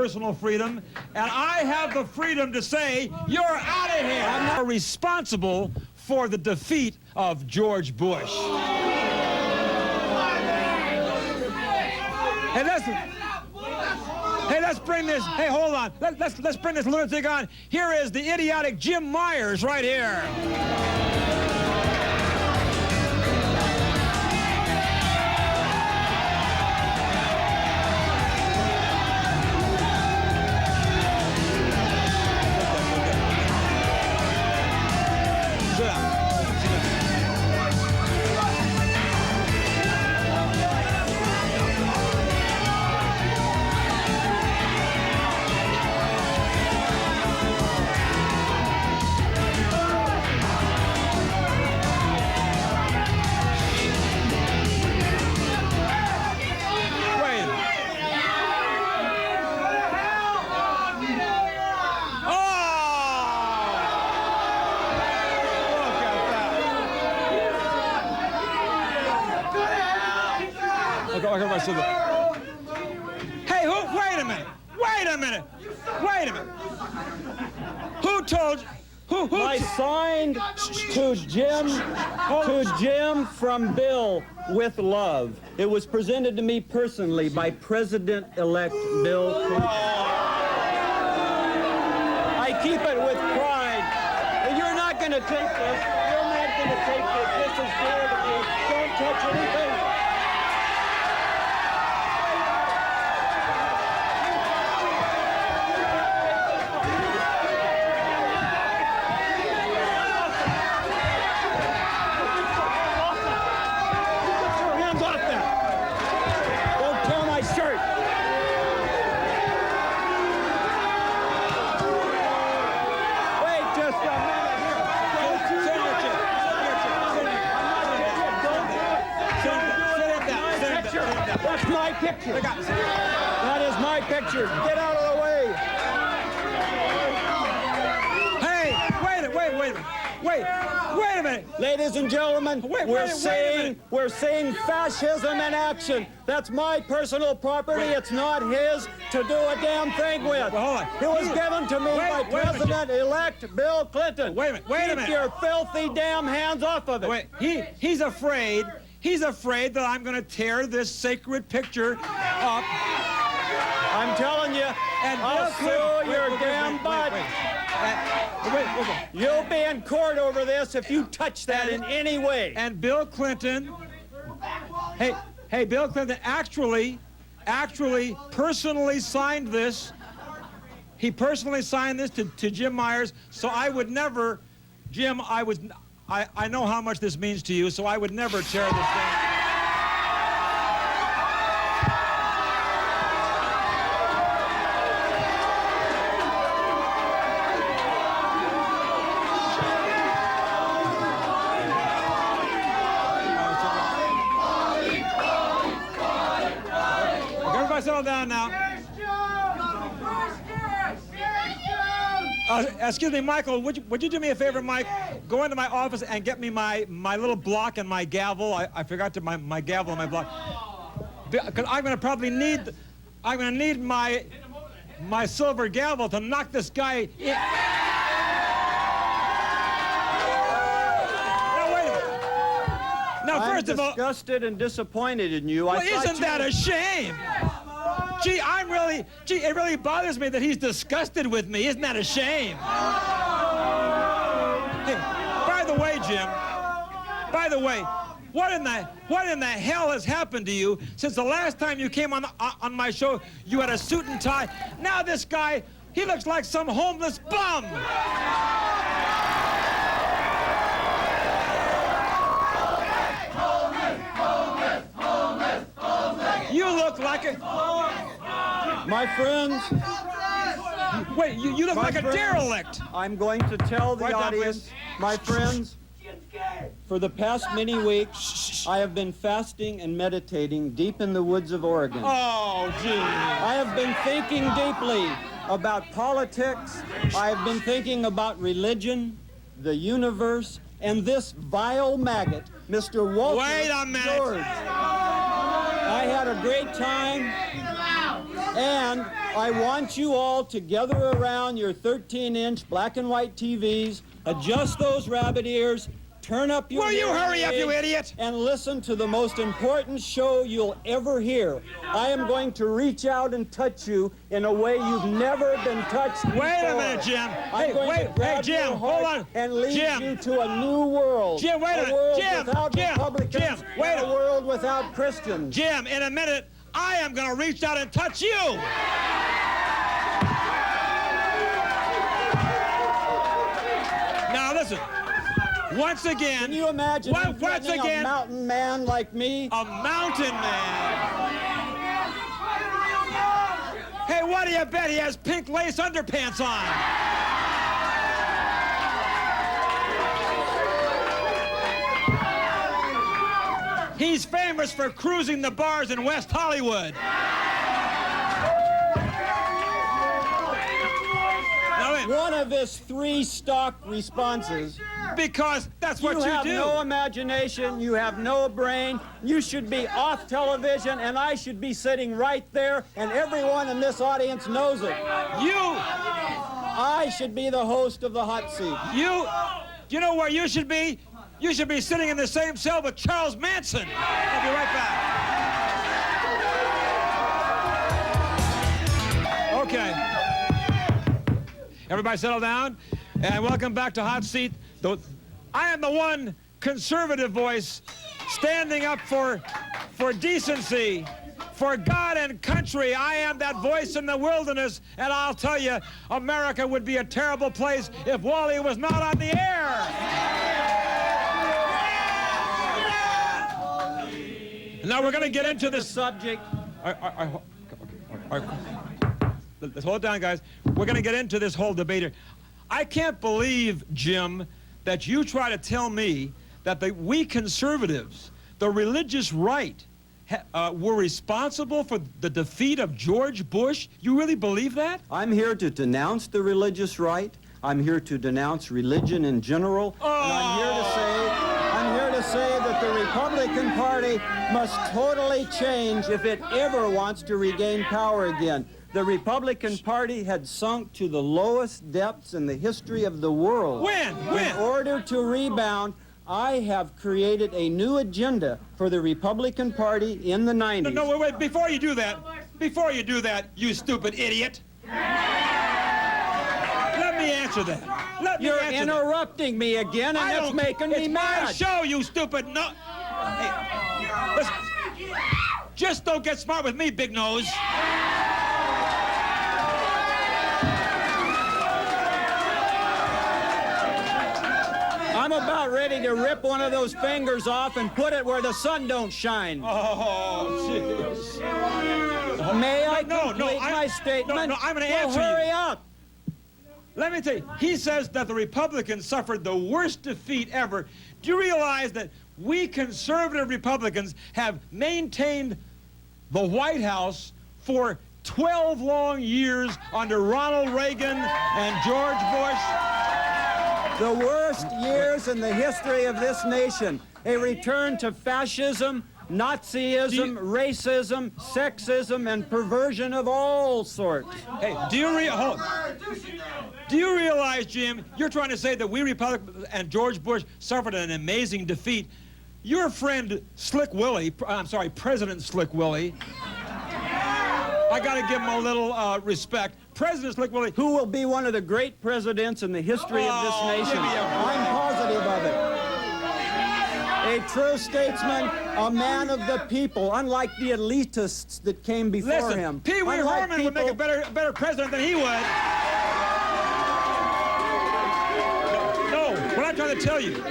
personal freedom, and I have the freedom to say, you're out of here. I'm not responsible for the defeat of George Bush. Hey, let's bring this, hey, hold on. Let's bring this lunatic on. Here is the idiotic Jim Myers right here. Hey, wait a minute. Who told, I signed to Jim from Bill with love. It was presented to me personally by President-elect Bill Clinton. I keep it with pride. And you're not going to take this. You're not going to take this. This is dear to me. Don't touch anything. That's my picture. That is my picture. Get out of the way. Hey, wait a minute. Ladies and gentlemen, we're seeing fascism in action. That's my personal property. It's not his to do a damn thing with. Well, hold on. It was given to me by President-elect Bill Clinton. Wait a minute. Keep your filthy damn hands off of it. Wait, he's afraid that I'm going to tear this sacred picture up. I'm telling you, and I'll sue your damn butt. You'll be in court over this if you touch that in any way. And Bill Clinton, hey, Bill Clinton actually personally signed this. He personally signed this to Jim Myers, so I would never, Jim, I know how much this means to you, so I would never tear this down. Everybody settle down now. Excuse me, Michael, would you do me a favor, Mike? Go into my office and get me my little block and my gavel. I forgot to my gavel and my block. Because I'm going to probably need, my silver gavel to knock this guy in. Now, wait a minute. Now, first of all... I'm disgusted and disappointed in you. Well, isn't that a shame? Gee, it really bothers me that he's disgusted with me. Isn't that a shame? Hey, by the way, what in the hell has happened to you since the last time you came on my show? You had a suit and tie. Now this guy, he looks like some homeless bum. You look like a... My friends... Wait, you look like a derelict. I'm going to tell the audience, my friends, for the past many weeks, I have been fasting and meditating deep in the woods of Oregon. Oh, gee. I have been thinking deeply about politics. I have been thinking about religion, the universe, and this vile maggot, Mr. Walter Wait a minute. George. I had a great time, and I want you all to gather around your 13-inch black and white TVs, adjust those rabbit ears, turn up your Will you hurry up, you aids, idiot? and listen to the most important show you'll ever hear. I am going to reach out and touch you in a way you've never been touched before. Wait a minute, Jim. I'm going to grab Jim, your hold heart on. and lead Jim. you to a new world. Jim, wait a minute. world Jim, without Jim, Republicans, Jim, wait and a world without Christians. Jim, in a minute, I am going to reach out and touch you. Now listen. Once again. Can you imagine once again, a mountain man like me? A mountain man. Hey, what do you bet he has pink lace underpants on? He's famous for cruising the bars in West Hollywood. One of his 3 stock responses. Because that's what you do. You have no imagination, you have no brain, you should be off television, and I should be sitting right there, and everyone in this audience knows it. I should be the host of the hot seat. You know where you should be? You should be sitting in the same cell with Charles Manson. I'll be right back. Okay. Everybody settle down, and welcome back to Hot Seat. I am the one conservative voice standing up for decency, for God and country. I am that voice in the wilderness, and I'll tell you, America would be a terrible place if Wally was not on the air. Now we're going to get into the subject. Let's hold it down, guys. We're going to get into this whole debate here. I can't believe, Jim, that you try to tell me that we conservatives, the religious right, were responsible for the defeat of George Bush. You really believe that? I'm here to denounce the religious right. I'm here to denounce religion in general. Oh. And I'm here to say that the Republican Party must totally change if it ever wants to regain power again. The Republican Party had sunk to the lowest depths in the history of the world. When? In order to rebound, I have created a new agenda for the Republican Party in the 90s. No, wait, before you do that, you stupid idiot. Let me answer that. You're interrupting me again, and it's making me mad. It's my show, you stupid no. Hey, listen. Just don't get smart with me, big nose. I'm about ready to rip one of those fingers off and put it where the sun don't shine. Oh, jeez. May I complete my statement? No, I'm going to answer you. Hurry up. Let me tell you, he says that the Republicans suffered the worst defeat ever. Do you realize that we conservative Republicans have maintained the White House for 12 long years under Ronald Reagan and George Bush? The worst years in the history of this nation. A return to fascism, Nazism, racism, sexism, and perversion of all sorts. Hey, do you realize, Jim, you're trying to say that we Republicans and George Bush suffered an amazing defeat? Your friend Slick Willie, President Slick Willie, I got to give him a little respect. President Slick Willie, who will be one of the great presidents in the history of this nation. I'm positive of it. A true statesman, a man of the people, unlike the elitists that came before him. Pee Wee Herman would make a better president than he would. No, what I'm trying to tell you.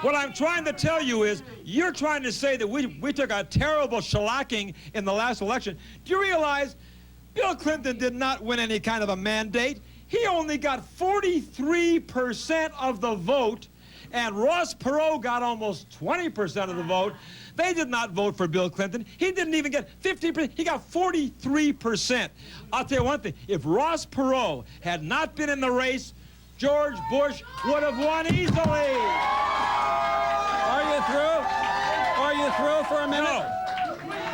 What I'm trying to tell you is, you're trying to say that we took a terrible shellacking in the last election. Do you realize Bill Clinton did not win any kind of a mandate? He only got 43% of the vote, and Ross Perot got almost 20% of the vote. They did not vote for Bill Clinton. He didn't even get 50%. He got 43%. I'll tell you one thing. If Ross Perot had not been in the race, George Bush would have won easily. Are you through? Are you through for a minute? No.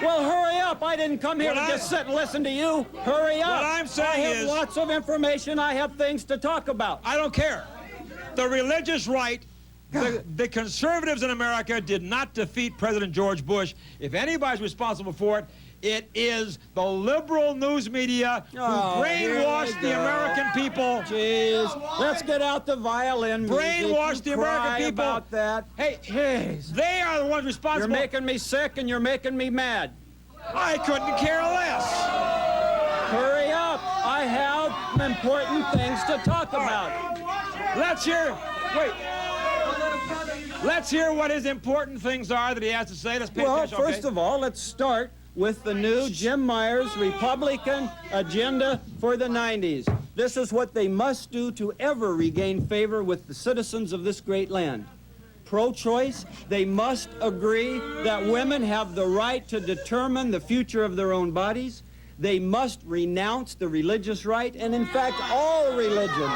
Well, hurry up. up. I didn't come here to just sit and listen to you. Hurry up. What I'm saying I have is, lots of information. I have things to talk about. I don't care. The religious right, the conservatives in America did not defeat President George Bush. If anybody's responsible for it, it is the liberal news media who brainwashed the American people. Jeez, let's get out the violin music. Brainwashed the American people. About that. Hey, jeez, they are the ones responsible. You're making me sick and you're making me mad. I couldn't care less. Hurry up. I have important things to talk about. Let's hear. Wait. Let's hear what his important things are that he has to say. Let's pay attention. Well, first of all, let's start with the new Jim Myers Republican agenda for the 90s. This is what they must do to ever regain favor with the citizens of this great land. Pro-choice, they must agree that women have the right to determine the future of their own bodies. They must renounce the religious right, and in fact, all religion.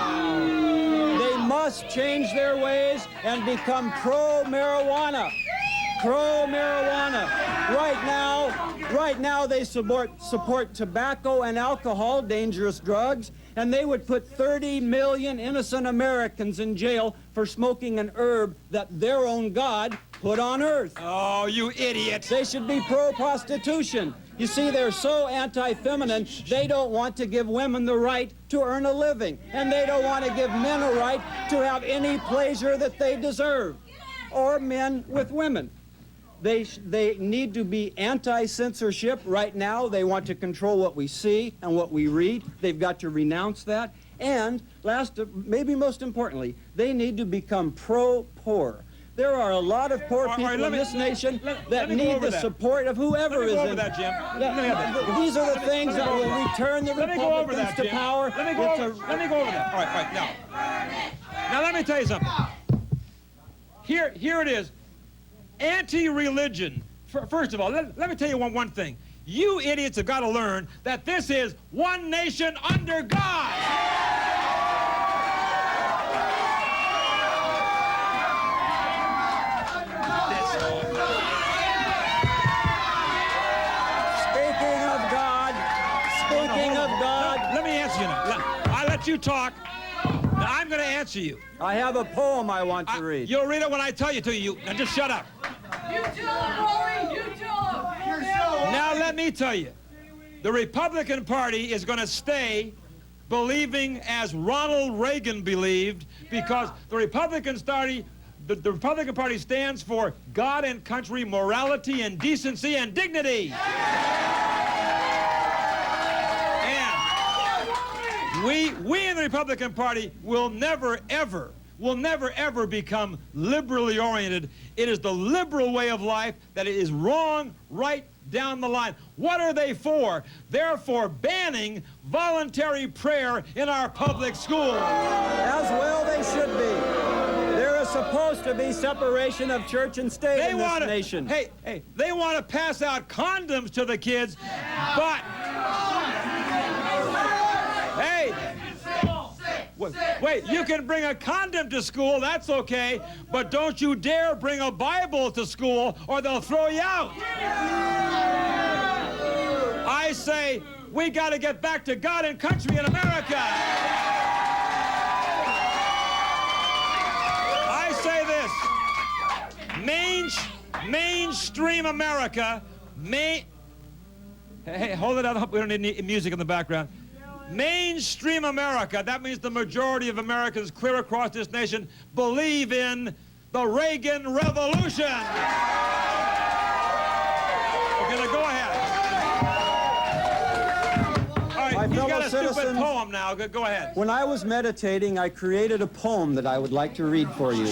They must change their ways and become pro-marijuana. Pro-marijuana. Right now they support tobacco and alcohol, dangerous drugs, and they would put 30 million innocent Americans in jail for smoking an herb that their own God put on earth. Oh, you idiot. They should be pro-prostitution. You see, they're so anti-feminine, they don't want to give women the right to earn a living, and they don't want to give men a right to have any pleasure that they deserve, or men with women. They need to be anti-censorship. Right now, they want to control what we see and what we read. They've got to renounce that. And last, maybe most importantly, they need to become pro-poor. There are a lot of poor people in this nation that need the support of whoever is in. Let me go over that, Jim. These are the things that will return the Republicans to power. Let me go over that. All right, now let me tell you something. Here it is. Anti-religion. First of all, let me tell you one thing. You idiots have got to learn that this is one nation under God. Speaking of God. Let me answer you now. I let you talk. Now I'm going to answer you. I have a poem I want to read. You'll read it when I tell you to. Now just shut up. You tell him, Wally. You tell him. Now let me tell you. The Republican Party is going to stay believing as Ronald Reagan believed, because the Republican Party stands for God and country, morality and decency and dignity. And we in the Republican Party will never ever become liberally oriented. It is the liberal way of life that is wrong right down the line. What are they for? They're for banning voluntary prayer in our public schools. As well they should be. There is supposed to be separation of church and state in this nation. Hey, they want to pass out condoms to the kids, but... Hey! Wait, you can bring a condom to school, that's okay, but don't you dare bring a Bible to school or they'll throw you out. I say, we got to get back to God and country in America. I say this, mainstream America, hey, hold it up, we don't need any music in the background. Mainstream America, that means the majority of Americans clear across this nation, believe in the Reagan Revolution. Okay, now go ahead. All right, he's got a stupid poem now. Go ahead. When I was meditating, I created a poem that I would like to read for you.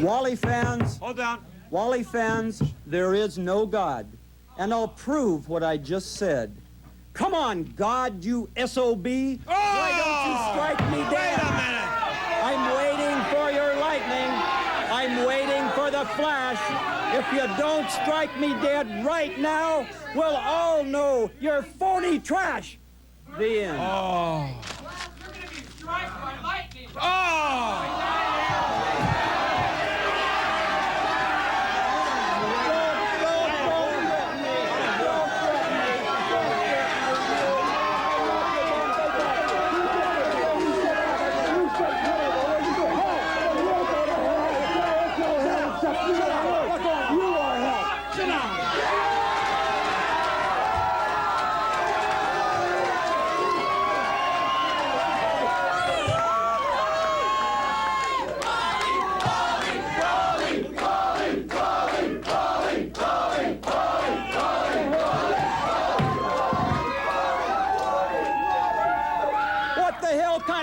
Wally fans. Hold down. Wally fans, there is no God. And I'll prove what I just said. Come on, God, you SOB. Oh! Why don't you strike me dead? Wait a minute. I'm waiting for your lightning. I'm waiting for the flash. If you don't strike me dead right now, we'll all know you're phony trash. The end. Oh. You're going to be struck by lightning. Oh!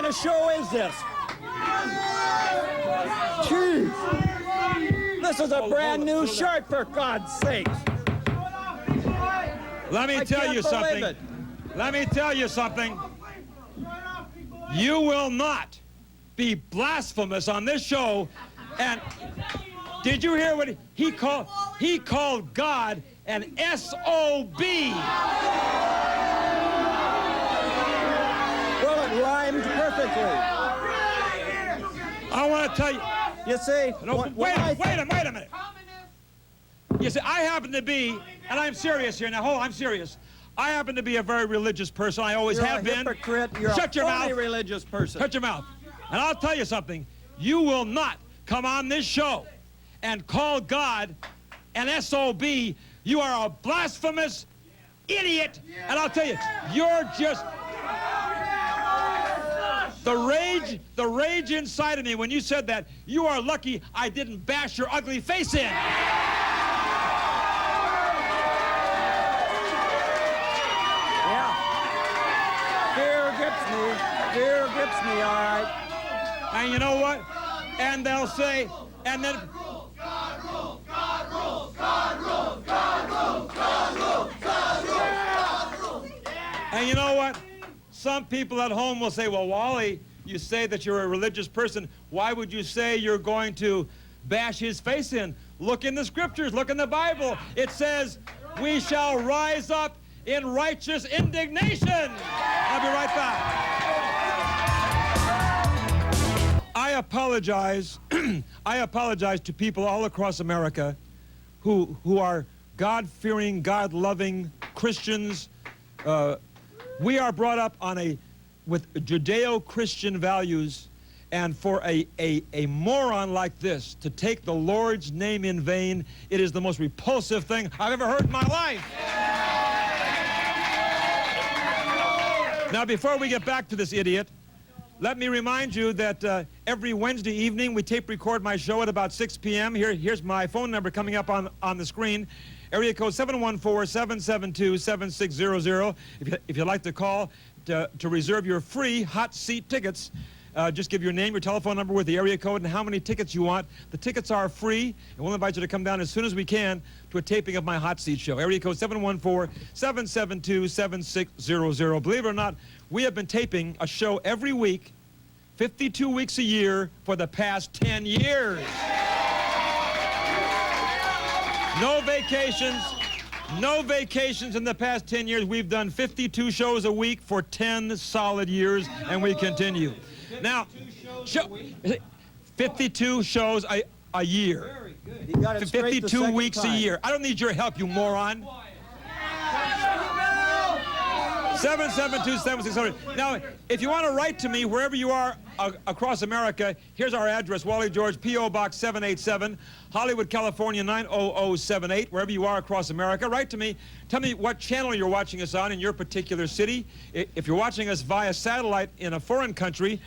of show is this? Jeez. This is a brand new shirt, for God's sakes. Let me tell you something. Let me tell you something. You will not be blasphemous on this show. And did you hear what he called? He called God an SOB. Well, it rhymed perfectly. I want to tell you. You see, No, wait a minute. You see, I happen to be, and I'm serious here now. Hold on, I'm serious. I happen to be a very religious person. I always have been. You're a hypocrite. You're Shut a your phony mouth. religious person. Shut your mouth. And I'll tell you something. You will not come on this show and call God an SOB. You are a blasphemous idiot. And I'll tell you, you're just... The rage inside of me when you said that, you are lucky I didn't bash your ugly face in. Yeah. Fear grips me, all right. And you know what? And they'll say, and then... God rules, God rules, God rules, God rules, God rules, God rules. And you know what? Some people at home will say, well, Wally, you say that you're a religious person. Why would you say you're going to bash his face in? Look in the scriptures. Look in the Bible. It says, we shall rise up in righteous indignation. I'll be right back. I apologize. I apologize to people all across America who are God-fearing, God-loving Christians. We are brought up on with Judeo-Christian values, and for a moron like this to take the Lord's name in vain, it is the most repulsive thing I've ever heard in my life. Now, before we get back to this idiot, let me remind you that every Wednesday evening we tape record my show at about 6 p.m. Here's my phone number coming up on the screen. Area code 714-772-7600. If you'd like to call to reserve your free hot seat tickets, just give your name, your telephone number with the area code and how many tickets you want. The tickets are free, and we'll invite you to come down as soon as we can to a taping of my hot seat show. Area code 714-772-7600. Believe it or not, we have been taping a show every week, 52 weeks a year for the past 10 years. No vacations. No vacations in the past 10 years. We've done 52 shows a week for 10 solid years, and we continue. Now, 52 shows a year. You got it straight the 52 second weeks time. a year. I don't need your help, you moron. 772-7600. Now, if you want to write to me wherever you are across America, here's our address, Wally George, P.O. Box 787, Hollywood, California, 90078. Wherever you are across America, write to me. Tell me what channel you're watching us on in your particular city. If you're watching us via satellite in a foreign country,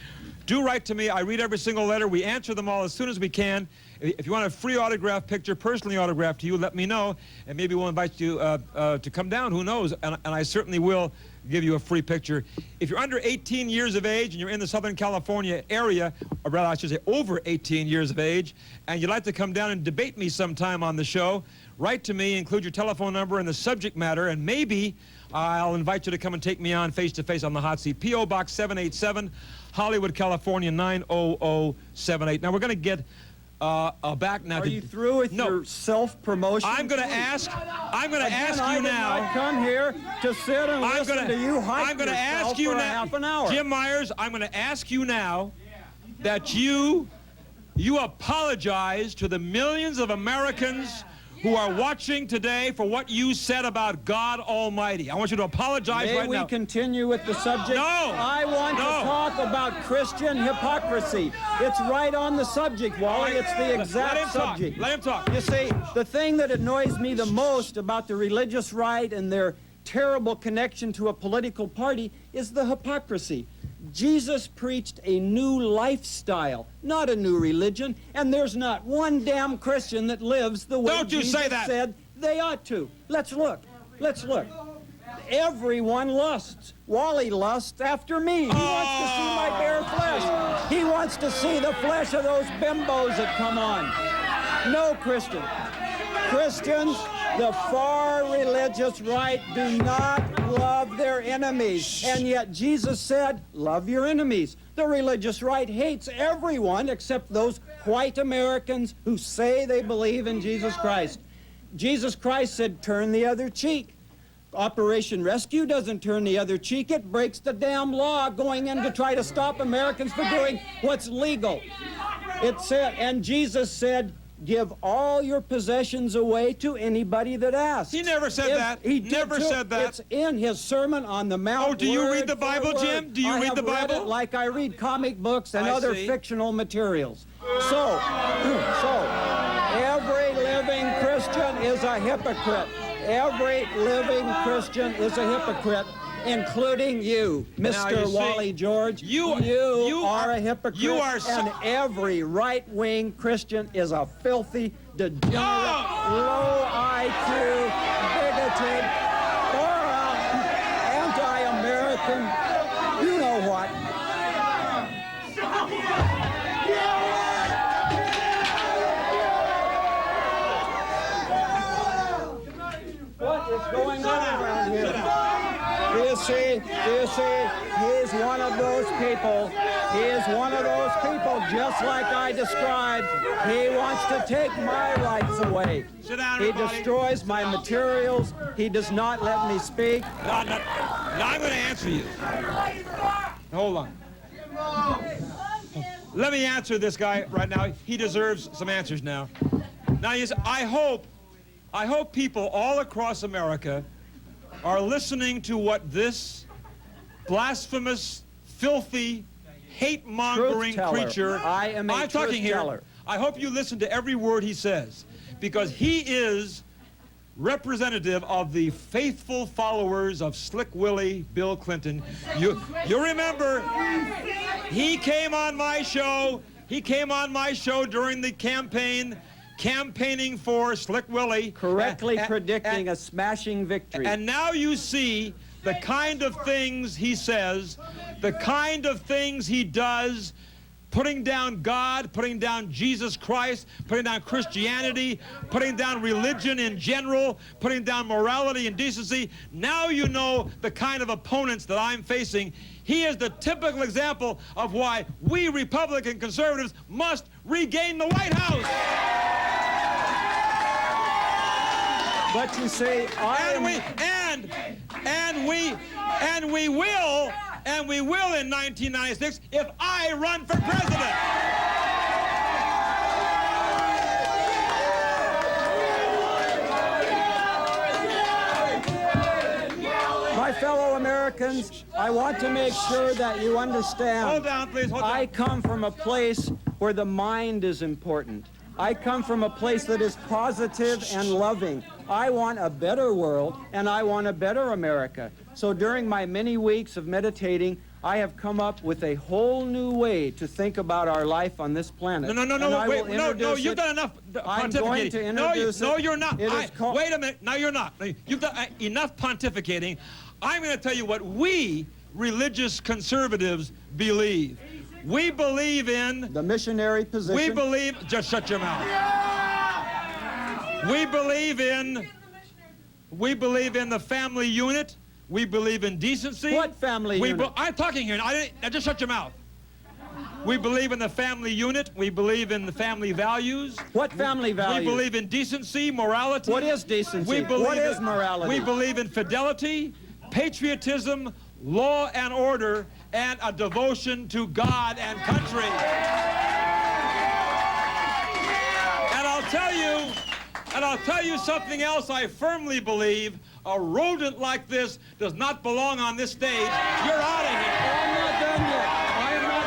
do write to me. I read every single letter. We answer them all as soon as we can. If you want a free autograph picture, personally autographed to you, let me know, and maybe we'll invite you to come down. Who knows? And I certainly will give you a free picture. If you're under 18 years of age and you're in the Southern California area, or rather I should say over 18 years of age, and you'd like to come down and debate me sometime on the show, write to me, include your telephone number and the subject matter, and maybe I'll invite you to come and take me on face-to-face on the hot seat. P.O. Box 787, Hollywood, California, 90078. Now we're going to get back now. Are you through with your self-promotion? I'm going to ask you now. I come here to sit and listen to you hype yourself for half an hour. Jim Myers, I'm going to ask you now that you apologize to the millions of Americans who are watching today for what you said about God Almighty. I want you to apologize right now. May we continue with the subject? No. I want to talk about Christian hypocrisy. It's right on the subject, Wally. It's the exact subject. Let him talk. You see, the thing that annoys me the most about the religious right and their terrible connection to a political party is the hypocrisy. Jesus preached a new lifestyle, not a new religion, and there's not one damn Christian that lives the way Jesus said they ought to. Let's look. Let's look. everyone lusts. Wally lusts after me. He wants to see my bare flesh. He wants to see the flesh of those bimbos that come on. No, Christian. Christians, the far religious right, do not love their enemies. And yet Jesus said, love your enemies. The religious right hates everyone except those white Americans who say they believe in Jesus Christ. Jesus Christ said, turn the other cheek. Operation Rescue doesn't turn the other cheek. It breaks the damn law going in to try to stop Americans from doing what's legal. It said, and Jesus said, give all your possessions away to anybody that asks. He never said that. He never said that. It's in his Sermon on the Mount. Oh, do you read the Bible, Jim? Do you read the Bible? I have read it like I read comic books and other fictional materials. So every living Christian is a hypocrite. Every living Christian is a hypocrite, including you, Mr. Wally George. You are a hypocrite, and every right-wing Christian is a filthy, degenerate, low IQ, bigoted, moral, anti-American, you know what. What is going on around here? Do you see, he's one of those people. He is one of those people, just like I described. He wants to take my rights away. Sit down, he everybody. destroys my materials. He does not let me speak. Now I'm going to answer you. Hold on. Let me answer this guy right now. He deserves some answers now. Now, I hope people all across America are listening to what this blasphemous, filthy, hate-mongering creature... I am a truth teller. I hope you listen to every word he says, because he is representative of the faithful followers of Slick Willie Bill Clinton. You remember, he came on my show. He came on my show during the campaigning for Slick Willie. Correctly predicting a smashing victory. And now you see the kind of things he says, the kind of things he does, putting down God, putting down Jesus Christ, putting down Christianity, putting down religion in general, putting down morality and decency. Now you know the kind of opponents that I'm facing. He is the typical example of why we Republican conservatives must regain the White House. But you see, and we will in 1996 if I run for president. My fellow Americans, I want to make sure that you understand. Hold down, please. Hold down. I come from a place where the mind is important. I come from a place that is positive and loving. I want a better world, and I want a better America. So during my many weeks of meditating, I have come up with a whole new way to think about our life on this planet. No, you've done enough pontificating. I'm going to introduce No, you're not. Wait a minute. No, you're not. You've done enough pontificating. I'm going to tell you what we religious conservatives believe. We believe in the missionary position. Just shut your mouth. We believe in the family unit. We believe in decency. What family unit? I'm talking here. Now just shut your mouth. We believe in the family unit. We believe in the family values. What family values? We believe in decency, morality. What is decency? What is morality? We believe in fidelity, patriotism, law and order, and a devotion to God and country. And I'll tell you something else I firmly believe. A rodent like this does not belong on this stage. You're out of here. I'm not done yet. I am not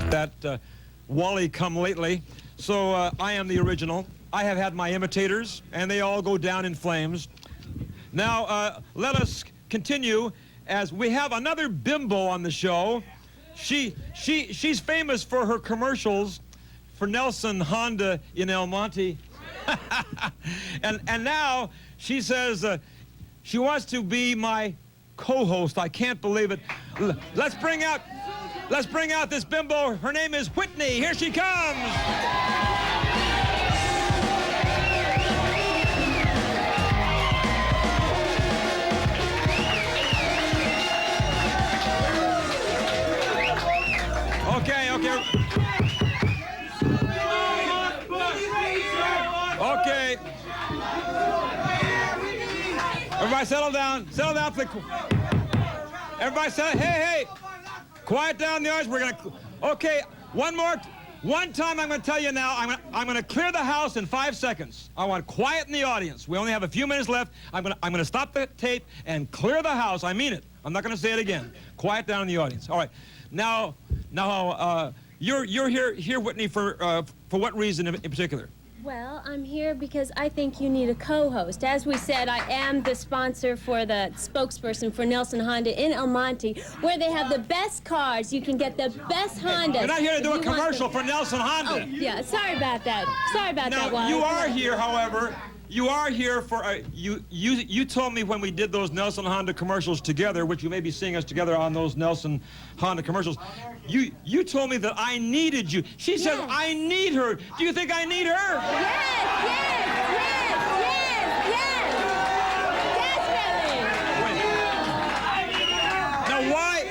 done yet. That Wally come lately. So I am the original. I have had my imitators, and they all go down in flames. Now, let us continue, as we have another bimbo on the show. She's famous for her commercials, for Nelson Honda in El Monte. and now she says she wants to be my co-host. I can't believe it. Let's bring out this bimbo. Her name is Whitney. Here she comes. Okay. Okay. Everybody settle down. Settle down, please. Everybody settle. Hey. Quiet down the audience. We're going to... Okay, one time I'm going to tell you now, I'm going to clear the house in 5 seconds. I want quiet in the audience. We only have a few minutes left. I'm going to stop the tape and clear the house. I mean it. I'm not going to say it again. Quiet down in the audience. All right. Now, you're here, Whitney, for what reason in particular? Well, I'm here because I think you need a co-host. As we said, I am the sponsor for the spokesperson for Nelson Honda in El Monte, where they have the best cars. You can get the best Hondas. You're not here to do a commercial for Nelson Honda. Oh, yeah, sorry about that. Sorry about that, Wally. You are here, however. You are here for you told me when we did those Nelson Honda commercials together, which you may be seeing us together on those Nelson Honda commercials. You told me that I needed you. She says I need her. Do you think I need her? Yes. Now why?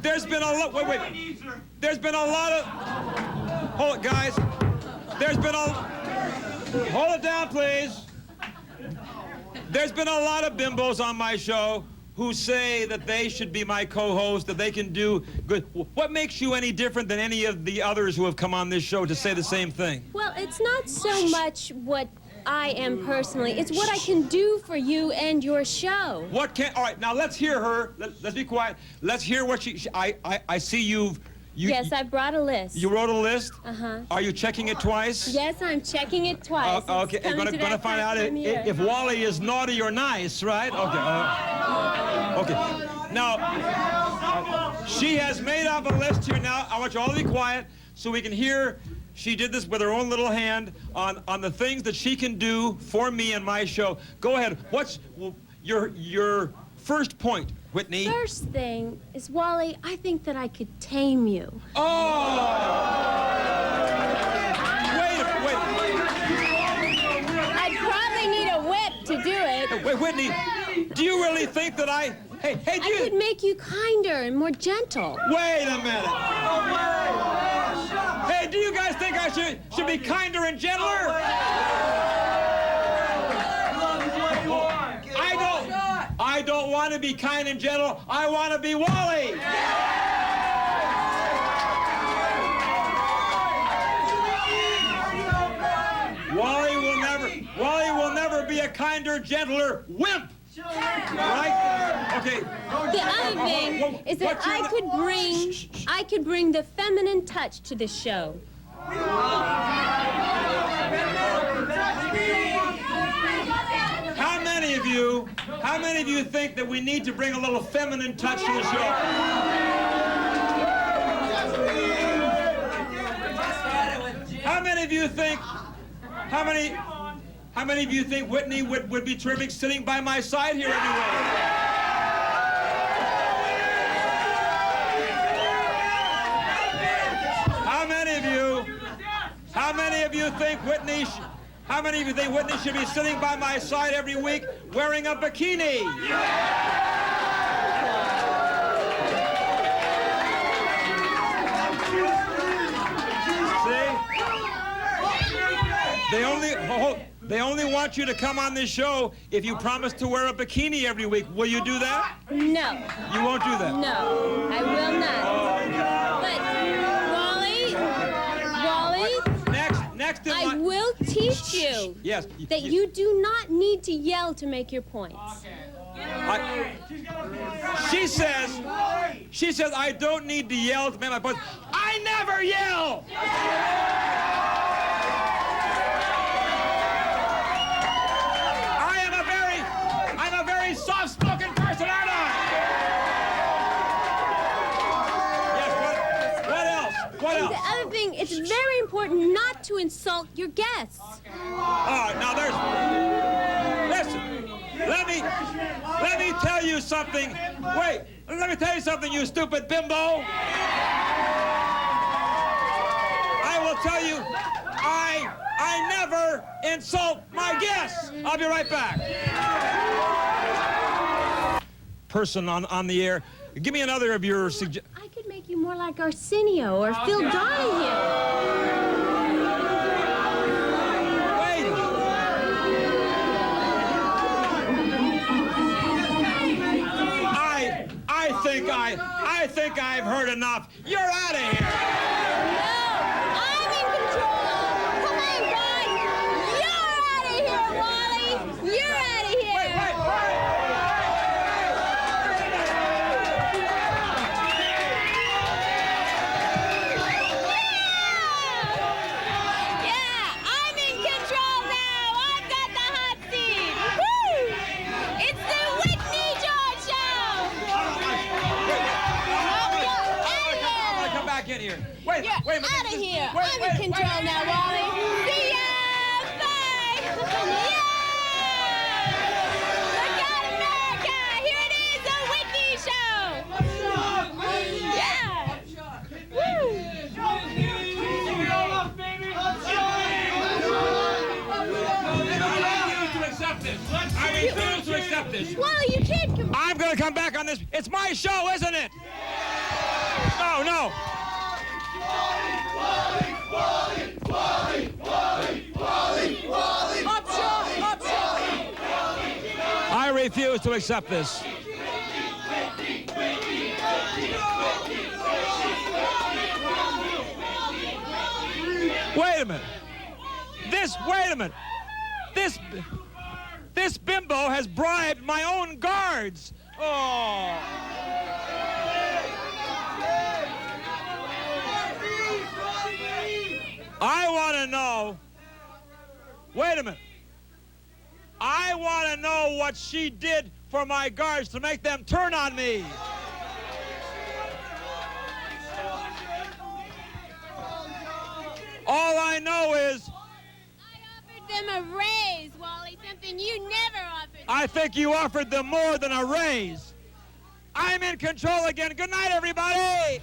There's been a lot. Wait. There's been a lot of. Hold it, guys. There's been a. Hold it down, please. There's been a lot of bimbos on my show who say that they should be my co-host, that they can do good. What makes you any different than any of the others who have come on this show to say the same thing? Well, it's not so much what I am personally. It's what I can do for you and your show. All right, now let's hear her. Let's be quiet. Let's hear what I see you've... Yes, I brought a list. You wrote a list? Uh-huh. Are you checking it twice? Yes, I'm checking it twice. Okay, you're going to find out if Wally is naughty or nice, right? Okay. Now, she has made up a list here now. I want you all to be quiet so we can hear. She did this with her own little hand on the things that she can do for me and my show. Go ahead. What's your first point, Whitney? First thing is, Wally, I think that I could tame you. Oh! Wait. I'd probably need a whip to do it. Wait, Whitney, do you really think that I could make you kinder and more gentle. Wait a minute. Hey, do you guys think I should be kinder and gentler? I don't want to be kind and gentle. I want to be Wally. Wally will never be a kinder, gentler wimp. Right? Okay. The other thing is that I could bring the feminine touch to the show. How many of you think that we need to bring a little feminine touch to the show? How many of you think Whitney would be terrific sitting by my side here every week? How many of you think Whitney should be sitting by my side every week wearing a bikini? See? They only want you to come on this show if you promise to wear a bikini every week. Will you do that? No. You won't do that? No, I will not. But, Wally, next in I will teach you that you do not need to yell to make your points. She says I don't need to yell to make my points. I never yell! I'm a very soft-spoken person, aren't I? Yes, what else? And the other thing, it's very important not to insult your guests. Oh, now listen, let me tell you something. Wait, let me tell you something, you stupid bimbo. I will tell you, I never insult my guests. I'll be right back. Person on the air, give me another of your suggestions. I could make you more like Arsenio or Phil Donahue. I think I've heard enough. You're out of here. No, I'm in control. Come on, guys. You're out of here, Wally. You're out of here. Wait. Yeah, I'm in control now. I've got the hot seat. Woo! It's the Whitney George Show. I'm gonna come back in here. Wait a minute. Out of here. Wait, I'm in control now, Wally. See ya. Bye. Yeah. Look out, America. Here it is, the Whitney Show. Yeah. Woo. I refuse to accept this. Wally, you can't come. I'm gonna come back on this. It's my show, isn't it? No. I refuse to accept this. Wait a minute. This bimbo has bribed my own guards. Oh. I want to know. Wait a minute. I want to know what she did for my guards to make them turn on me. All I know is I offered them a raise, Wally, something you never offered them. I think you offered them more than a raise. I'm in control again. Good night, everybody.